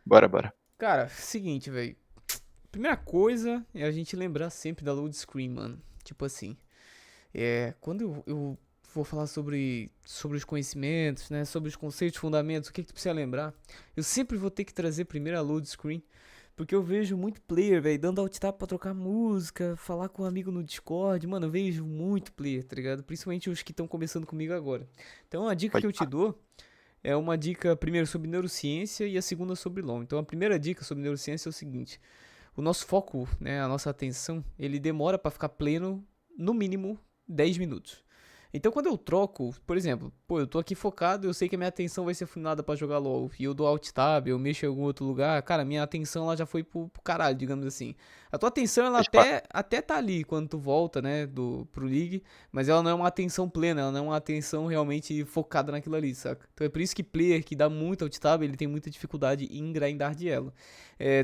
Bora, bora. Cara, seguinte, velho. Primeira coisa é a gente lembrar sempre da load screen, mano. Tipo assim, quando eu vou falar sobre os conhecimentos, né, sobre os conceitos, fundamentos, o que que tu precisa lembrar, eu sempre vou ter que trazer primeiro a load screen, porque eu vejo muito player, velho, dando alt tab pra trocar música, falar com um amigo no Discord, mano, eu vejo muito player, tá ligado? Principalmente os que estão começando comigo agora. Então a dica que Pode eu te pá. dou é uma dica, primeiro, sobre neurociência e a segunda sobre LoL. Então, a primeira dica sobre neurociência é o seguinte: o nosso foco, né, a nossa atenção, ele demora para ficar pleno no mínimo 10 minutos. Então quando eu troco, por exemplo, pô, eu tô aqui focado, eu sei que a minha atenção vai ser funilada pra jogar LoL, e eu dou alt tab, eu mexo em algum outro lugar, cara, minha atenção ela já foi pro caralho, digamos assim. A tua atenção ela Pode pá. até tá ali quando tu volta, né, pro League, mas ela não é uma atenção plena, ela não é uma atenção realmente focada naquilo ali, saca? Então é por isso que player que dá muito alt tab, ele tem muita dificuldade em grindar de elo.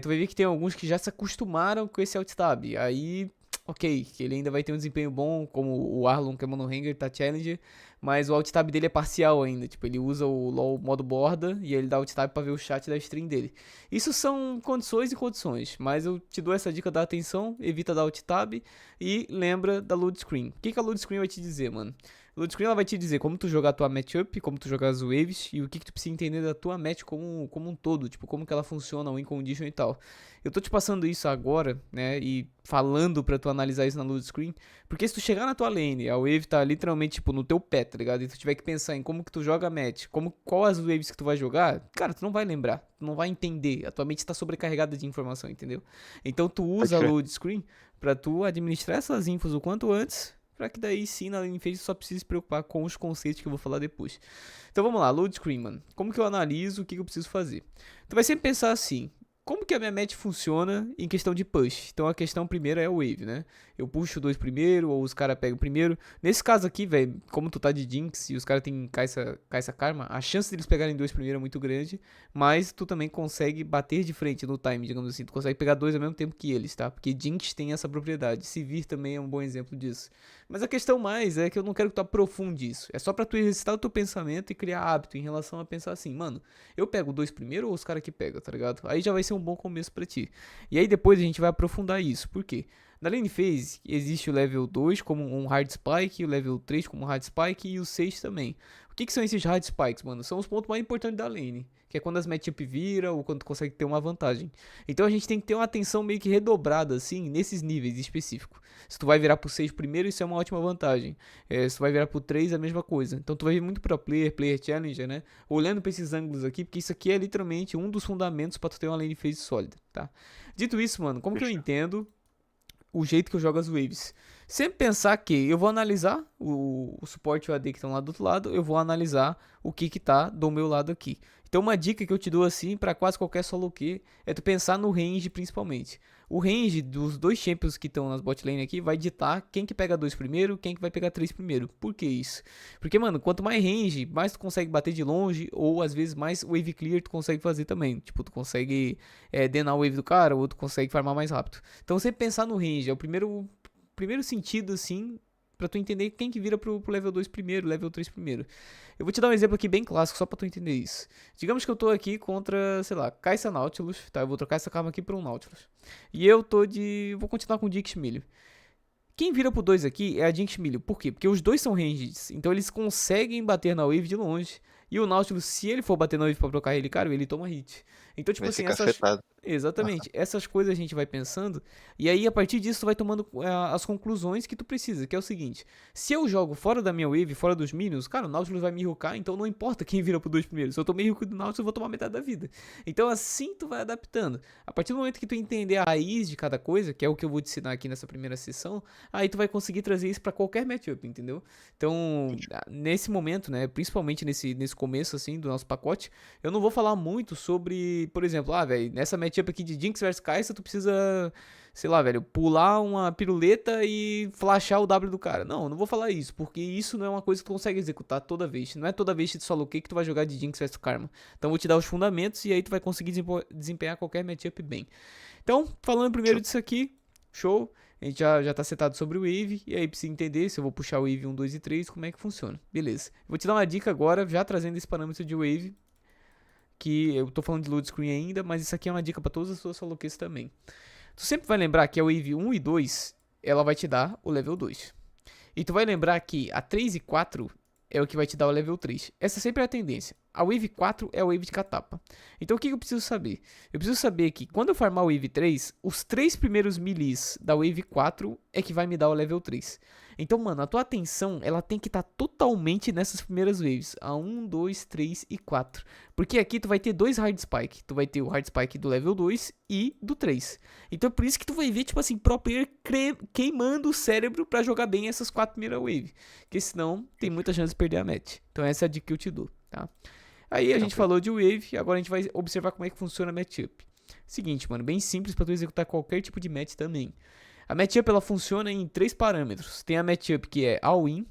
Tu vai ver que tem alguns que já se acostumaram com esse alt tab, aí ok, que ele ainda vai ter um desempenho bom, como o Arlon, que é monohanger, tá challenger, mas o alt tab dele é parcial ainda, tipo, ele usa o LoL modo borda e ele dá alt tab pra ver o chat da stream dele. Isso são condições e condições, mas eu te dou essa dica da atenção, evita dar alt tab e lembra da load screen. O que a load screen vai te dizer, mano? A load screen ela vai te dizer como tu jogar a tua matchup, como tu jogar as waves e o que tu precisa entender da tua match como um todo, tipo, como que ela funciona, o win condition e tal. Eu tô te passando isso agora, né, e falando pra tu analisar isso na load screen, porque se tu chegar na tua lane, a wave tá literalmente, tipo, no teu pé, tá ligado? E tu tiver que pensar em como que tu joga a match, qual as waves que tu vai jogar, cara, tu não vai lembrar, tu não vai entender, a tua mente tá sobrecarregada de informação, entendeu? Então tu Pode usa a crer. load screen pra tu administrar essas infos o quanto antes, pra que daí sim na lane phase tu só precise se preocupar com os conceitos que eu vou falar depois. Então vamos lá, load screen, mano. Como que eu analiso, o que eu preciso fazer? Tu vai sempre pensar assim, como que a minha match funciona em questão de push? Então a questão primeira é o wave, né? Eu puxo dois primeiro, ou os caras pegam primeiro. Nesse caso aqui, velho, como tu tá de Jinx e os caras têm Kai'Sa Karma, a chance deles pegarem dois primeiro é muito grande, mas tu também consegue bater de frente no time, digamos assim. Tu consegue pegar dois ao mesmo tempo que eles, tá? Porque Jinx tem essa propriedade. Sivir também é um bom exemplo disso. Mas a questão mais é que eu não quero que tu aprofunde isso. É só pra tu exercitar o teu pensamento e criar hábito em relação a pensar assim, mano, eu pego dois primeiro ou os caras que pegam, tá ligado? Aí já vai ser um bom começo pra ti. E aí depois a gente vai aprofundar isso. Por quê? Na lane phase existe o level 2 como um hard spike, o level 3 como um hard spike e o 6 também. O que são esses hard spikes, mano? São os pontos mais importantes da lane. Que é quando as matchup vira ou quando tu consegue ter uma vantagem. Então a gente tem que ter uma atenção meio que redobrada, assim, nesses níveis específicos. Se tu vai virar pro 6 primeiro, isso é uma ótima vantagem. Se tu vai virar pro 3, é a mesma coisa. Então tu vai ver muito pro player, player challenger, né? Olhando pra esses ângulos aqui, porque isso aqui é literalmente um dos fundamentos pra tu ter uma lane phase sólida, tá? Dito isso, mano, como que eu Fechou. entendo o jeito que eu jogo as waves? Sempre pensar que eu vou analisar o suporte e o AD que estão lá do outro lado, eu vou analisar o que tá do meu lado aqui. Então uma dica que eu te dou assim para quase qualquer solo Q é tu pensar no range principalmente. O range dos dois champions que estão nas bot lane aqui vai ditar quem que pega dois primeiro, quem que vai pegar três primeiro. Por que isso? Porque, mano, quanto mais range, mais tu consegue bater de longe, ou às vezes mais wave clear tu consegue fazer também. Tipo, tu consegue denar o wave do cara, ou tu consegue farmar mais rápido. Então sempre pensar no range, é o primeiro sentido, assim, pra tu entender quem que vira pro level 2 primeiro, level 3 primeiro. Eu vou te dar um exemplo aqui bem clássico, só pra tu entender isso. Digamos que eu tô aqui contra, sei lá, Kai'Sa Nautilus, tá? Eu vou trocar essa karma aqui por um Nautilus. E eu tô de... vou continuar com o Jinx Milho. Quem vira pro 2 aqui é a Jinx Milho. Por quê? Porque os dois são ranged, então eles conseguem bater na wave de longe. E o Nautilus, se ele for bater na wave pra blocar ele, cara, ele toma hit. Então, tipo Vai assim, ser essas... cafetado. Aham. Exatamente. Essas coisas a gente vai pensando. E aí, a partir disso, tu vai tomando as conclusões que tu precisa. Que é o seguinte. Se eu jogo fora da minha wave, fora dos minions, cara, o Nautilus vai me hoocar. Então não importa quem vira pro 2 primeiro. Se eu tomei hook do Nautilus, eu vou tomar metade da vida. Então assim tu vai adaptando. A partir do momento que tu entender a raiz de cada coisa, que é o que eu vou te ensinar aqui nessa primeira sessão, aí tu vai conseguir trazer isso pra qualquer matchup, entendeu? Então, Fechou. nesse momento, né, principalmente nesse começo, assim, do nosso pacote, eu não vou falar muito sobre, por exemplo, velho, nessa matchup aqui de Jinx versus Kai'Sa, tu precisa, sei lá, velho, pular uma piruleta e flashar o W do cara. Não, eu não vou falar isso, porque isso não é uma coisa que tu consegue executar toda vez. Não é toda vez de solo kick que tu vai jogar de Jinx versus Karma. Então eu vou te dar os fundamentos e aí tu vai conseguir desempenhar qualquer matchup bem. Então, falando primeiro Fechou. disso aqui, show. A gente já tá setado sobre o Wave, e aí precisa entender se eu vou puxar o Wave 1, 2 e 3, como é que funciona. Beleza. Eu vou te dar uma dica agora, já trazendo esse parâmetro de Wave, que eu tô falando de load screen ainda, mas isso aqui é uma dica pra todas as suas solo queues também. Tu sempre vai lembrar que a Wave 1 e 2, ela vai te dar o level 2. E tu vai lembrar que a 3 e 4 é o que vai te dar o level 3. Essa sempre é a tendência. A Wave 4 é a Wave de catapa. Então o que eu preciso saber? Eu preciso saber que quando eu farmar a Wave 3, os 3 primeiros melees da Wave 4 é que vai me dar o level 3. Então, mano, a tua atenção, ela tem que estar totalmente nessas primeiras waves. A 1, 2, 3 e 4. Porque aqui tu vai ter dois Hard Spike. Tu vai ter o Hard Spike do level 2 e do 3. Então é por isso que tu vai ver, tipo assim, pro player queimando o cérebro pra jogar bem essas 4 primeiras waves. Porque senão tem muita chance de perder a match. Então essa é a dica que eu te dou, tá? Aí a gente falou de wave, agora a gente vai observar como é que funciona a matchup. Seguinte, mano, bem simples pra tu executar qualquer tipo de match também. A matchup ela funciona em 3 parâmetros. Tem a matchup que é all-in,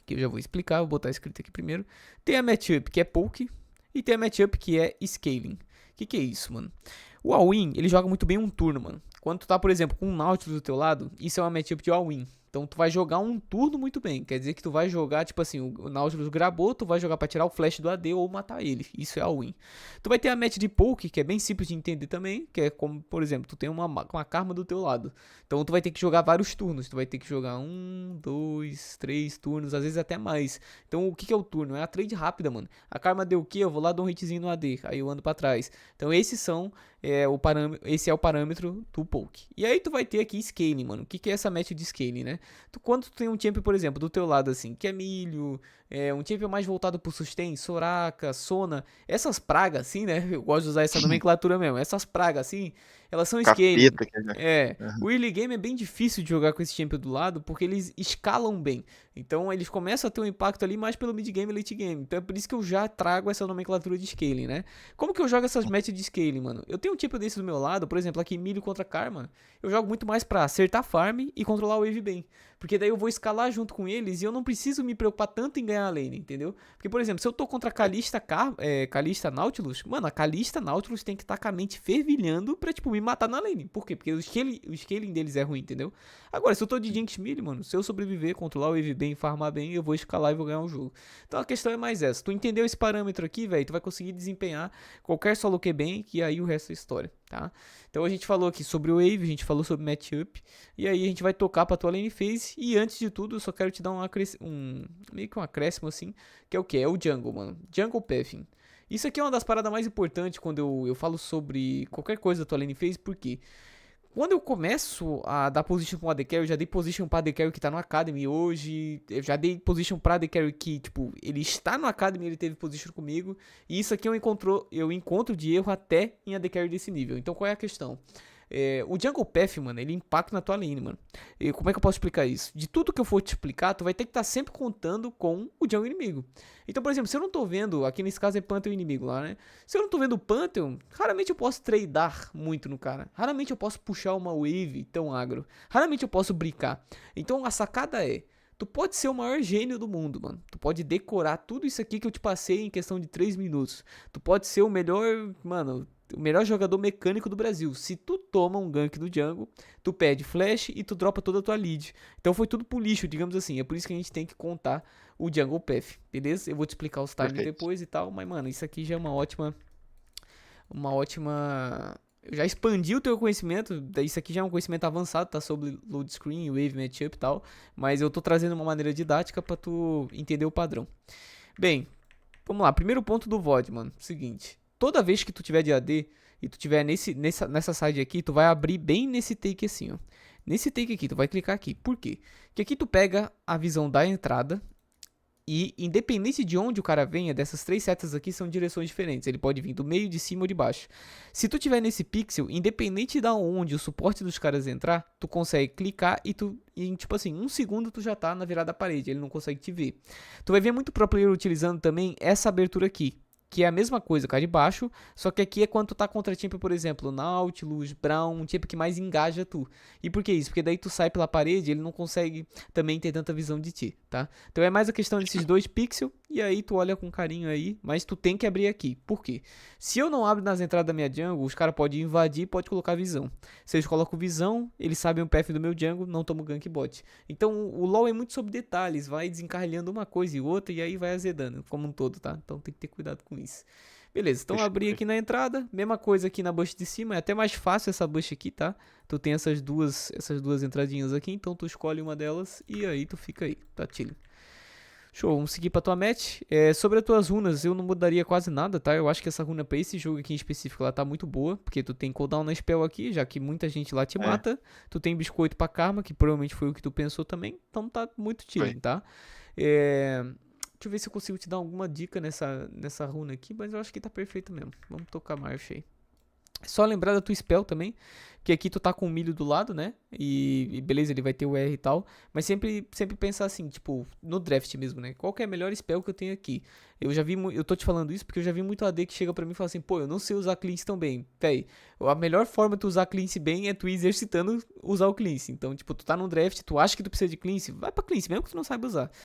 que eu já vou explicar, vou botar escrito aqui primeiro. Tem a matchup que é poke e tem a matchup que é scaling. O que é isso, mano? O all-in, ele joga muito bem um turno, mano. Quando tu tá, por exemplo, com um Nautilus do teu lado, isso é uma matchup de all-in. Então tu vai jogar um turno muito bem. Quer dizer que tu vai jogar, tipo assim, o Nautilus grabou, tu vai jogar pra tirar o flash do AD ou matar ele. Isso é all-in. Tu vai ter a match de poke, que é bem simples de entender também. Que é como, por exemplo, tu tem uma karma do teu lado. Então tu vai ter que jogar vários turnos. Tu vai ter que jogar 1, 2, 3 turnos, às vezes até mais. Então o que é o turno? É a trade rápida, mano. A karma deu o quê? Eu vou lá dar um hitzinho no AD. Aí eu ando pra trás. Então esses são... esse é o parâmetro do poke. E aí tu vai ter aqui scaling, mano. O que é essa match de scaling, né? Quando tu tem um champion, por exemplo, do teu lado assim, que é milho, um champion mais voltado pro sustain, Soraka, Sona, essas pragas assim, né? Eu gosto de usar essa nomenclatura mesmo. Essas pragas assim, elas são scaling. O early game é bem difícil de jogar com esse champion do lado, porque eles escalam bem. Então eles começam a ter um impacto ali mais pelo mid game e late game. Então é por isso que eu já trago essa nomenclatura de scaling, né? Como que eu jogo essas matches de scaling, mano? Eu tenho um champion desse do meu lado, por exemplo, aqui milho contra Karma. Eu jogo muito mais pra acertar farm e controlar o wave bem. Porque daí eu vou escalar junto com eles e eu não preciso me preocupar tanto em ganhar a lane, entendeu? Porque, por exemplo, se eu tô contra a Kalista Nautilus, mano, a Kalista Nautilus tem que estar com a mente fervilhando pra, tipo, me matar na lane. Por quê? Porque o scaling deles é ruim, entendeu? Agora, se eu tô de Jinx Melee, mano, se eu sobreviver, controlar o wave bem, farmar bem, eu vou escalar e vou ganhar o jogo. Então a questão é mais essa. Tu entendeu esse parâmetro aqui, velho, tu vai conseguir desempenhar qualquer solo que bem, que aí o resto é história, tá? Então a gente falou aqui sobre o wave, a gente falou sobre matchup, e aí a gente vai tocar pra tua lane phase, e antes de tudo eu só quero te dar meio que um acréscimo assim, que é o que? É o jungle, mano. Jungle pathing. Isso aqui é uma das paradas mais importantes quando eu falo sobre qualquer coisa da tua lane phase, porque quando eu começo a dar position com o AD Carry, eu já dei position pra AD Carry que tá no Academy hoje, eu já dei position pra AD Carry que, tipo, ele está no Academy, ele teve position comigo, e isso aqui eu encontro de erro até em AD Carry desse nível. Então qual é a questão? O Jungle Path, mano, ele impacta na tua lane, mano. E como é que eu posso explicar isso? De tudo que eu for te explicar, tu vai ter que estar sempre contando com o jungle inimigo. Então, por exemplo, se eu não tô vendo, aqui nesse caso é Pantheon inimigo lá, né? Se eu não tô vendo o Pantheon, raramente eu posso tradar muito no cara. Raramente eu posso puxar uma wave tão agro. Raramente eu posso brincar. Então a sacada é... Tu pode ser o maior gênio do mundo, mano. Tu pode decorar tudo isso aqui que eu te passei em questão de 3 minutos. Tu pode ser o melhor, mano, o melhor jogador mecânico do Brasil. Se tu toma um gank do jungle, tu perde flash e tu dropa toda a tua lead. Então foi tudo pro lixo, digamos assim. É por isso que a gente tem que contar o jungle path, beleza? Eu vou te explicar os times depois e tal, mas mano, isso aqui já é uma ótima... Eu já expandi o teu conhecimento, isso aqui já é um conhecimento avançado, tá? Sobre load screen, wave, matchup e tal. Mas eu tô trazendo uma maneira didática pra tu entender o padrão. Bem, vamos lá. Primeiro ponto do VOD, mano. Seguinte. Toda vez que tu tiver de AD e tu tiver nessa side aqui, tu vai abrir bem nesse take assim, ó. Nesse take aqui, tu vai clicar aqui. Por quê? Porque aqui tu pega a visão da entrada. E independente de onde o cara venha, dessas 3 setas aqui são direções diferentes. Ele pode vir do meio, de cima ou de baixo. Se tu tiver nesse pixel, independente de onde o suporte dos caras entrar, tu consegue clicar e em tipo assim, 1 segundo tu já tá na virada da parede. Ele não consegue te ver. Tu vai ver muito pro player utilizando também essa abertura aqui, que é a mesma coisa, cá de baixo, só que aqui é quando tu tá contra champion, por exemplo, Nautilus, Brown, um champion que mais engaja tu. E por que isso? Porque daí tu sai pela parede, ele não consegue também ter tanta visão de ti, tá? Então é mais a questão desses 2 pixels, e aí tu olha com carinho aí, mas tu tem que abrir aqui. Por quê? Se eu não abro nas entradas da minha jungle, os caras podem invadir e podem colocar visão. Se eles colocam visão, eles sabem o path do meu jungle, não tomam gank bot. Então o LoL é muito sobre detalhes, vai desencarrilhando uma coisa e outra, e aí vai azedando, como um todo, tá? Então tem que ter cuidado com isso. Beleza, então Fechou, abri aqui fechou. na entrada, mesma coisa aqui na bush de cima, é até mais fácil essa bush aqui, tá? Tu tem essas duas entradinhas aqui, então tu escolhe uma delas e aí tu fica aí, tá chilling. Show, vamos seguir pra tua match. Sobre as tuas runas, eu não mudaria quase nada, tá? Eu acho que essa runa pra esse jogo aqui em específico, ela tá muito boa, porque tu tem cooldown na spell aqui, já que muita gente lá te É, mata. Tu tem biscoito pra karma, que provavelmente foi o que tu pensou também, então tá muito foi. chilling, tá? É... Deixa eu ver se eu consigo te dar alguma dica nessa runa aqui, mas eu acho que tá perfeito mesmo. Vamos tocar March aí. Só lembrar da tua spell também, que aqui tu tá com o milho do lado, né? E beleza, ele vai ter o R e tal. Mas sempre pensar assim, tipo, no draft mesmo, né? Qual que é a melhor spell que eu tenho aqui? Eu tô te falando isso porque eu já vi muito AD que chega pra mim e fala assim, pô, eu não sei usar cleanse tão bem. Véi, a melhor forma de tu usar cleanse bem é tu ir exercitando usar o cleanse. Então, tipo, tu tá no draft, tu acha que tu precisa de cleanse, vai pra cleanse, mesmo que tu não saiba usar.